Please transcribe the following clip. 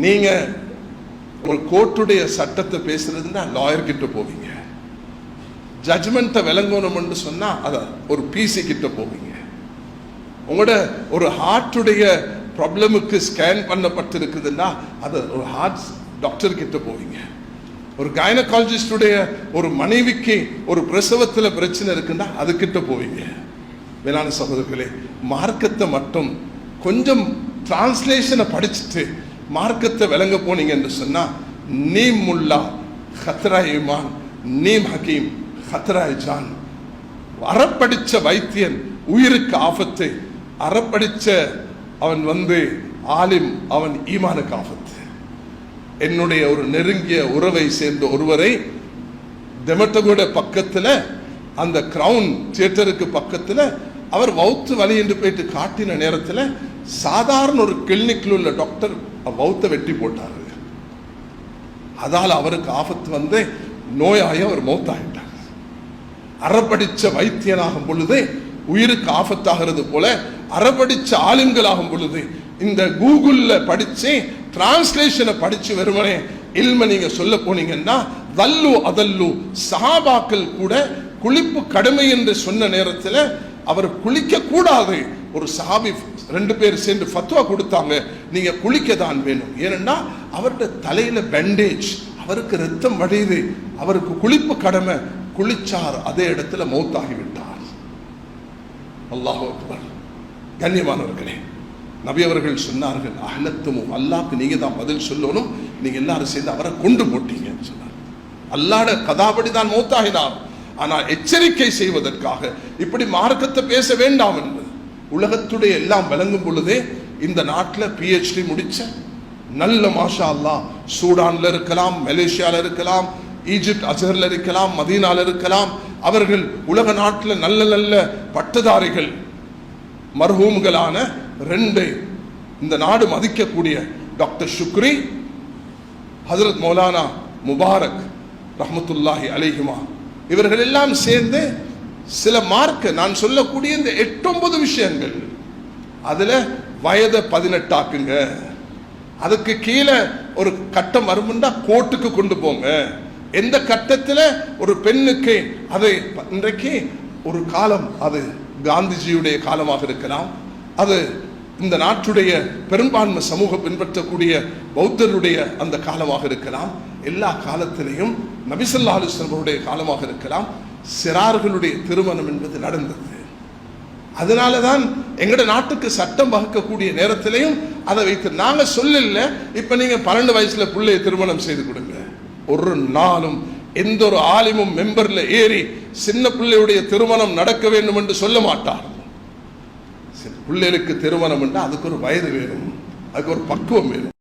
நீங்க ஒரு கோர்ட்டுடைய சட்டத்தை பேசுறதுன்னா லாயர் கிட்ட போவீங்க. ஜட்ஜ்மெண்ட்டை விளங்கணும்னு சொன்னா அத ஒரு பிசி கிட்ட போவீங்க. உங்களோட ஒரு ஹார்ட்டுடைய ப்ராப்ளமுக்கு ஸ்கேன் பண்ணப்பட்டிருக்குதுன்னா அது ஒரு ஹார்ட் டாக்டர் கிட்ட போவீங்க. ஒரு கைனகாலஜிஸ்டுடைய ஒரு மனைவிக்கு ஒரு பிரசவத்தில் பிரச்சனை இருக்குன்னா அதுக்கிட்ட போவீங்க. வேளாண் சகோதரர்களே, மார்க்கத்தை மட்டும் கொஞ்சம் டிரான்ஸ்லேஷனை படிச்சுட்டு மார்க்கத்தை விளங்க போனீங்க என்று சொன்னா நீம் முல்லா ஹத்ரா ஈமான், நீம் ஹக்கீம் ஹத்ரா ஜான். அறப்படிச்ச வைத்தியன் உயிருக்கு ஆபத்து, அறப்படிச்ச அவன் ஆலிம் அவன் ஈமானுக்கு ஆபத்து. என்னுடைய ஒரு நெருங்கிய உறவை சேர்ந்த ஒருவரை தெமட்டகோட பக்கத்துல அந்த கிரவுன் தியேட்டருக்கு பக்கத்துல அவர் வவுத்து வலி என்று போயிட்டு காட்டின நேரத்தில் சாதாரண ஒரு கிளினிக்ல உள்ள டாக்டர் வவுத்தை வெட்டி போட்டாரு. அதால் அவருக்கு ஆபத்து நோயாய அவர் மௌத்தாகிட்டார். அறப்படிச்ச வைத்தியனாகும் பொழுது உயிருக்கு ஆபத்தாகிறது போல அறப்படிச்ச ஆளுங்களாகும் பொழுது இந்த கூகுள்ல படிச்சு டிரான்ஸ்லேஷனை படிச்சு வெறுமனே இல்ம நீங்க சொல்ல போனீங்கன்னா தல்லு அதல்லு. சஹாபாக்கள் கூட குளிப்பு கடமை என்று சொன்ன நேரத்தில் அவர் குளிக்க கூடாது. ஒரு சஹாபி 2 பேர் சேர்ந்து ஃபத்வா கொடுத்தாங்க, நீங்க குளிக்க தான் வேணும். ஏனென்னா அவருடைய தலையில பேண்டேஜ், அவருக்கு ரத்தம் வடியுது, அவருக்கு குளிப்பு கடமை. குளிச்சார், அதே இடத்துல மௌத்தாகிவிட்டார். அல்லாஹு அக்பர். கண்ணியமானவர்களே, நபி அவர்கள் சொன்னார்கள், அஹ்லத்துமு, அல்லாஹ்க்கு நீங்க தான் பதில் சொல்லணும், நீங்க எல்லாரும் சேர்ந்து அவரை கொண்டு போட்டீங்கன்னு சொன்னார். அல்லாஹ்ட கதாபடி தான் மௌத்தாகினார். ஆனால் எச்சரிக்கை செய்வதற்காக இப்படி மார்க்கத்தை பேச வேண்டாம் என்பது உலகத்துடைய எல்லாம் விளங்கும் பொழுதே இந்த நாட்டில் PhD முடிச்ச நல்ல மாஷா அல்லாஹ் சூடான்ல இருக்கலாம், மலேசியால இருக்கலாம், ஈஜிப்ட் அசர்ல இருக்கலாம், மதீனால இருக்கலாம், அவர்கள் உலக நாட்டில் நல்ல நல்ல பட்டதாரிகள் மர்ஹூம்களான 2 இந்த நாடு மதிக்கக்கூடிய டாக்டர் ஷுக்ரி, ஹஜரத் மௌலானா முபாரக் ரஹ்மத்துல்லாஹி அலைஹிமா, இவர்கள் எல்லாம் சேர்ந்து சில மார்க்க நான் சொல்லக்கூடிய இந்த 8-9 விஷயங்கள், அதுல வயதை 18 ஆக்குங்க, அதுக்கு கீழே ஒரு கட்டம் வரும்னா கோர்ட்டுக்கு கொண்டு போங்க, எந்த கட்டத்தில் ஒரு பெண்ணுக்கு அதை இன்றைக்கு ஒரு காலம், அது காந்திஜியுடைய காலமாக இருக்கலாம், அது இந்த நாட்டுடைய பெரும்பான்மை சமூகம் பின்பற்றக்கூடிய பௌத்தருடைய அந்த காலமாக இருக்கலாம், எல்லா காலத்திலையும் நபி ஸல்லல்லாஹு அலைஹி வஸல்லம் அவருடைய காலமாக இருக்கலாம், சிறார்களுடைய திருமணம் என்பது நடந்தது. அதனாலதான் எங்கட நாட்டுக்கு சட்டம் வகுக்கக்கூடிய நேரத்திலையும் அதை வைத்து நாங்க சொல்லல, இப்ப நீங்க 12 வயசுல பிள்ளையை திருமணம் செய்து கொடுங்க. ஒரு நாளும் எந்த ஒரு ஆலிமும் மெம்பர்ல ஏறி சின்ன பிள்ளையுடைய திருமணம் நடக்க வேண்டும் என்று சொல்ல மாட்டார். பிள்ளைகளுக்கு திருமணம் என்றால் அதுக்கு ஒரு வயது வேணும், அதுக்கு ஒரு பக்குவம் வேணும்.